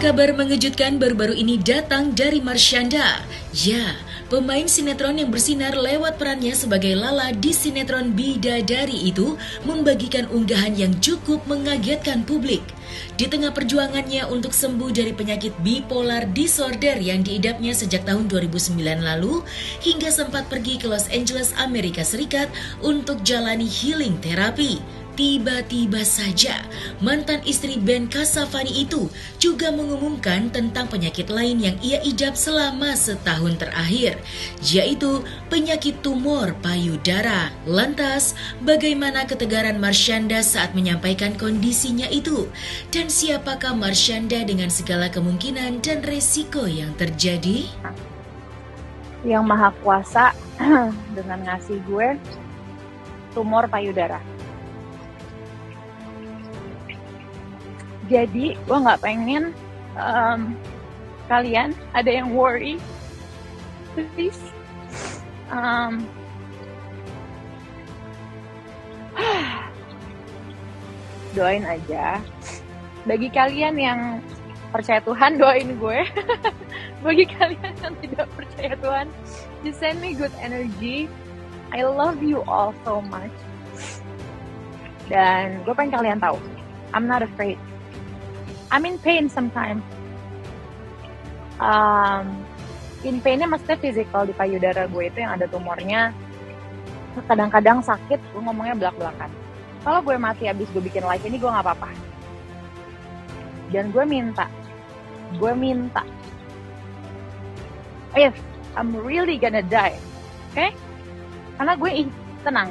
Kabar mengejutkan baru-baru ini datang dari Marshanda. Ya, pemain sinetron yang bersinar lewat perannya sebagai Lala di sinetron Bidadari itu membagikan unggahan yang cukup mengagetkan publik. Di tengah perjuangannya untuk sembuh dari penyakit bipolar disorder yang diidapnya sejak tahun 2009 lalu, hingga sempat pergi ke Los Angeles, Amerika Serikat untuk jalani healing terapi. Tiba-tiba saja, mantan istri Ben Kasyafani itu juga mengumumkan tentang penyakit lain yang ia idap selama setahun terakhir, yaitu penyakit tumor payudara. Lantas, bagaimana ketegaran Marshanda saat menyampaikan kondisinya itu? Dan siapakah Marshanda dengan segala kemungkinan dan resiko yang terjadi? Yang Maha Kuasa dengan ngasih gue tumor payudara. Jadi gue nggak pengen kalian ada yang worry, please. Doain aja. Bagi kalian yang percaya Tuhan, doain gue. Bagi kalian yang tidak percaya Tuhan, just send me good energy. I love you all so much. Dan gue pengen kalian tahu, I'm not afraid. I'm in pain sometimes. In painnya maksudnya physical, di payudara gue itu yang ada tumornya. Kadang-kadang sakit, gue ngomongnya belak-belakan. Kalau gue mati abis gue bikin live ini, gue gak apa-apa. Dan gue minta, if I'm really gonna die, okay? Karena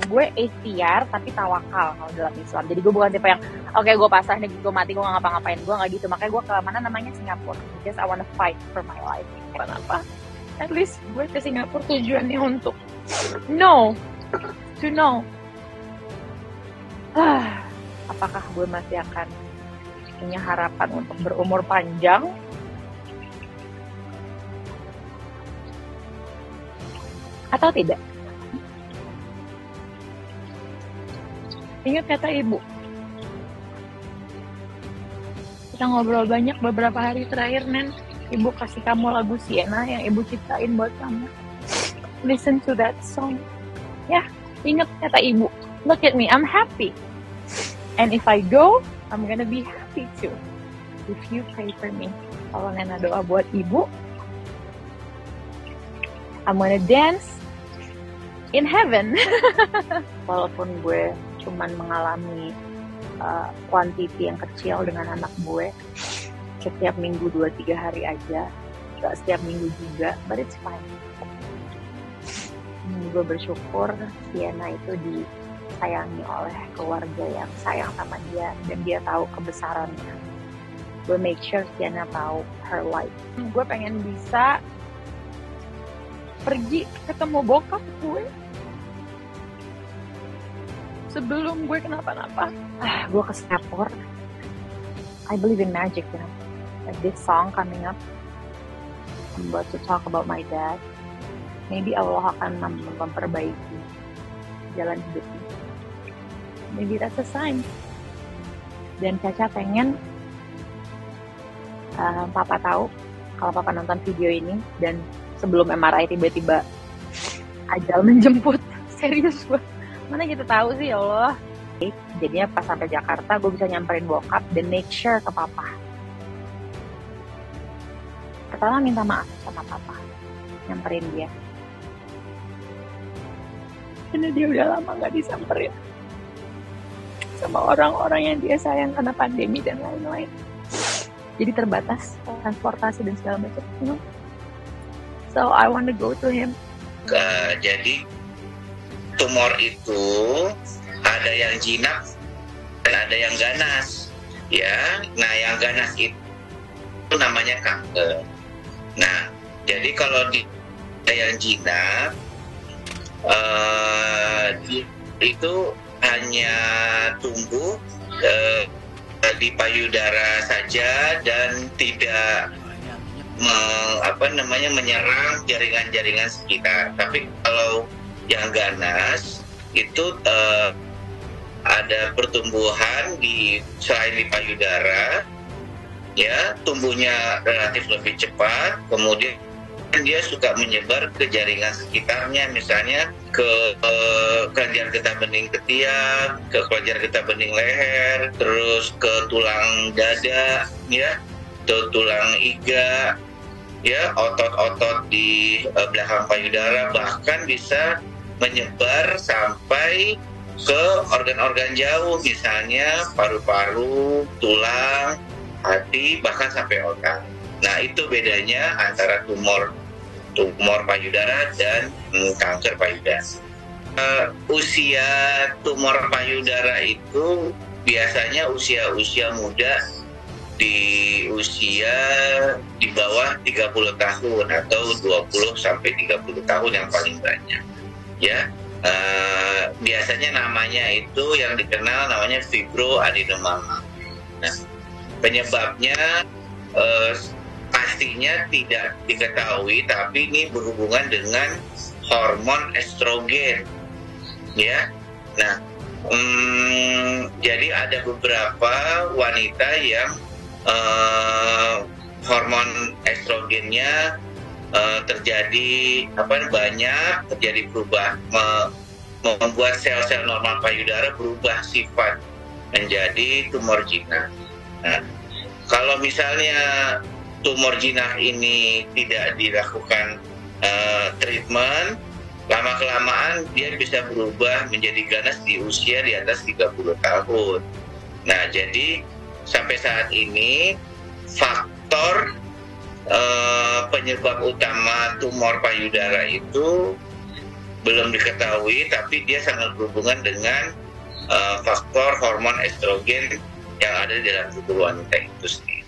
gue ikhtiar tapi tawakal kalau dalam Islam. Jadi gue bukan tipe yang oke, gue pasrah nih, gue mati, gue gak ngapa-ngapain. Gue gak gitu. Makanya gue ke mana namanya Singapura, because I wanna fight for my life. Kenapa? At least gue ke Singapura tujuannya untuk to know apakah gue masih akan punya harapan untuk berumur panjang atau tidak. Ingat kata ibu, kita ngobrol banyak beberapa hari terakhir, Nen. Ibu kasih kamu lagu Sienna yang ibu ciptain buat kamu. Listen to that song. Ya, ingat kata ibu. Look at me, I'm happy. And if I go, I'm gonna be happy too. If you pray for me. Kalau Nena doa buat ibu, I'm gonna dance in heaven. Walaupun gue cuman mengalami quantity yang kecil dengan anak gue setiap minggu 2-3 hari aja, gak setiap minggu juga, but it's fine. Gue bersyukur Sienna itu disayangi oleh keluarga yang sayang sama dia dan dia tahu kebesarannya. Gue make sure Sienna tahu her life. Gue pengen bisa pergi ketemu bokap gue sebelum gue kenapa-napa. Gue ke Singapura. I believe in magic, you know. Like this song coming up, I'm about to talk about my dad. Maybe Allah akan memperbaiki jalan hidupnya. Maybe that's a sign. Dan Caca pengen Papa tahu kalau Papa nonton video ini dan sebelum MRI tiba-tiba ajal menjemput. Serius gue. Mana kita tahu sih, ya Allah. Jadinya pas sampai Jakarta gue bisa nyamperin bokap dan make sure ke Papa. Pertama minta maaf sama Papa, nyamperin dia. Karena dia udah lama gak disamperin sama orang-orang yang dia sayang karena pandemi dan lain-lain. Jadi terbatas transportasi dan segala macam, you know? So I want to go to him. Jadi tumor itu ada yang jinak dan ada yang ganas, ya. Nah, yang ganas itu namanya kanker. Nah, jadi kalau ada yang jinak itu hanya tumbuh di payudara saja dan tidak menyerang jaringan-jaringan sekitar. Tapi kalau yang ganas itu ada pertumbuhan selain di payudara ya, tumbuhnya relatif lebih cepat, kemudian dia suka menyebar ke jaringan sekitarnya, misalnya ke kelenjar getah bening ketiak, ke kelenjar getah bening leher, terus ke tulang dada, ya, ke tulang iga, ya, otot-otot di belakang payudara, bahkan bisa menyebar sampai ke organ-organ jauh, misalnya paru-paru, tulang, hati, bahkan sampai otak. Nah, itu bedanya antara tumor payudara dan kanker payudara. Usia tumor payudara itu biasanya usia muda, di usia di bawah 30 tahun atau 20 sampai 30 tahun yang paling banyak. Ya, biasanya namanya itu yang dikenal namanya fibroadenoma. Nah, penyebabnya pastinya tidak diketahui, tapi ini berhubungan dengan hormon estrogen, ya. Nah, jadi ada beberapa wanita yang hormon estrogennya terjadi banyak terjadi perubahan, membuat sel-sel normal payudara berubah sifat menjadi tumor jinak. Nah, kalau misalnya tumor jinak ini tidak dilakukan treatment, lama-kelamaan dia bisa berubah menjadi ganas di usia di atas 30 tahun. Nah, jadi sampai saat ini faktor penyebab utama tumor payudara itu belum diketahui, tapi dia sangat berhubungan dengan faktor hormon estrogen yang ada di dalam tubuh wanita itu sendiri.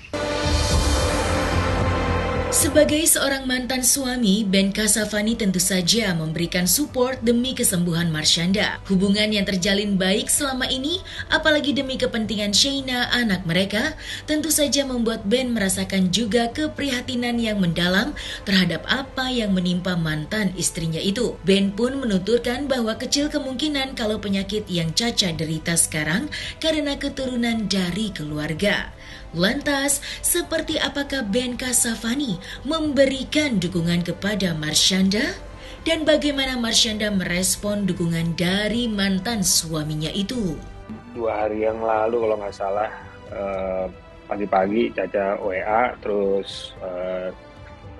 Sebagai seorang mantan suami, Ben Kasyafani tentu saja memberikan support demi kesembuhan Marshanda. Hubungan yang terjalin baik selama ini, apalagi demi kepentingan Sheina, anak mereka, tentu saja membuat Ben merasakan juga keprihatinan yang mendalam terhadap apa yang menimpa mantan istrinya itu. Ben pun menuturkan bahwa kecil kemungkinan kalau penyakit yang Caca derita sekarang karena keturunan dari keluarga. Lantas, seperti apakah Ben Kasyafani memberikan dukungan kepada Marshanda? Dan bagaimana Marshanda merespon dukungan dari mantan suaminya itu? 2 hari yang lalu kalau nggak salah, pagi-pagi Caca WA, terus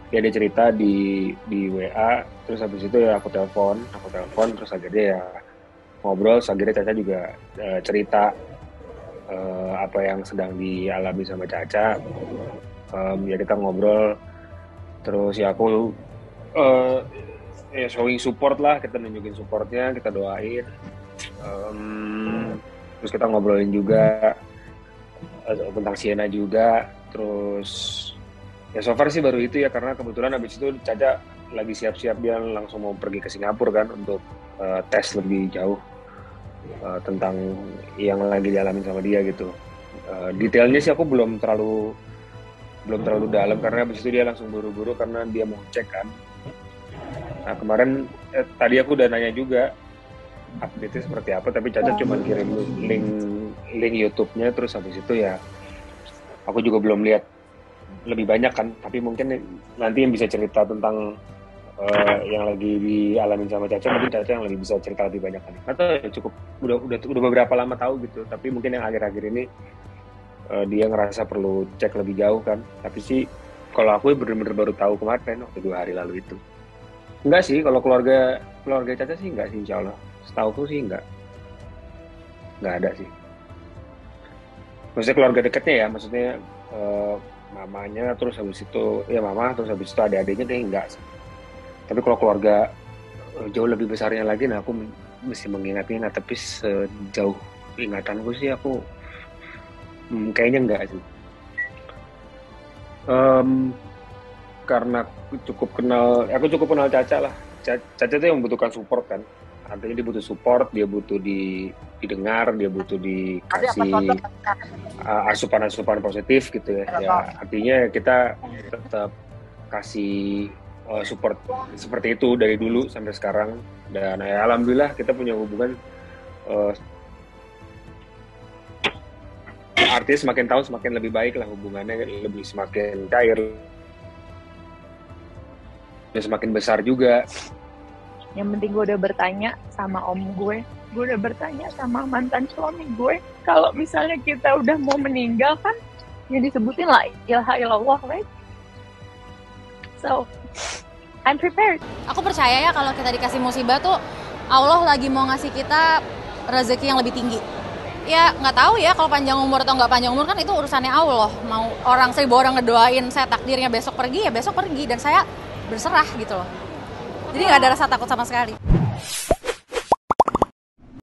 dia ada cerita di WA, terus habis itu ya aku telepon, terus akhirnya ya ngobrol, akhirnya Caca juga cerita apa yang sedang dialami sama Caca. Ya kita ngobrol, terus ya aku showing support lah, kita nunjukin supportnya, kita doain, terus kita ngobrolin juga tentang Sheina juga. Terus ya so far sih baru itu ya, karena kebetulan habis itu Caca lagi siap-siap, dia langsung mau pergi ke Singapura kan untuk tes lebih jauh tentang yang lagi dialami sama dia gitu. Detailnya sih aku belum terlalu dalam, karena habis itu dia langsung buru-buru karena dia mau cek kan. Nah kemarin tadi aku udah nanya juga update-nya seperti apa, tapi Caca cuma kirim link YouTube-nya, terus habis itu ya aku juga belum lihat lebih banyak kan, tapi mungkin nanti yang bisa cerita tentang yang lagi dialamin sama Caca, mungkin Caca yang lebih bisa cerita lebih banyak kan. Atau ya cukup udah beberapa lama tahu gitu, tapi mungkin yang akhir-akhir ini dia ngerasa perlu cek lebih jauh kan. Tapi sih kalau aku bener-bener baru tahu kemarin waktu 2 hari lalu itu. Enggak sih, kalau keluarga Caca sih enggak sih, insya Allah. Setauku sih enggak ada sih. Maksudnya keluarga dekatnya ya, maksudnya mamanya, terus habis itu ya mama, terus habis itu adik-adiknya kayak enggak sih. Tapi kalau keluarga jauh lebih besarnya lagi, nah aku mesti mengingat-ingat, tapi sejauh ingatanku sih aku kayaknya enggak sih. Karena aku cukup kenal Caca lah. Caca itu yang membutuhkan support kan. Artinya dia butuh support, dia butuh didengar, dia butuh dikasih asupan-asupan positif gitu ya. Ya artinya kita tetap kasih support seperti itu dari dulu sampai sekarang. Dan ya, alhamdulillah kita punya hubungan artinya semakin tahun semakin lebih baik lah hubungannya, lebih semakin cair, semakin besar juga. Yang penting gue udah bertanya sama om gue udah bertanya sama mantan suami gue, kalau misalnya kita udah mau meninggal kan, yang disebutin la ilaha illallah, right? So, I'm prepared. Aku percaya ya kalau kita dikasih musibah tuh Allah lagi mau ngasih kita rezeki yang lebih tinggi. Ya nggak tahu ya kalau panjang umur atau nggak panjang umur kan itu urusannya Allah. Mau 1000 orang ngedoain saya takdirnya besok pergi, ya besok pergi, dan saya berserah gitu loh. Jadi nggak ada rasa takut sama sekali.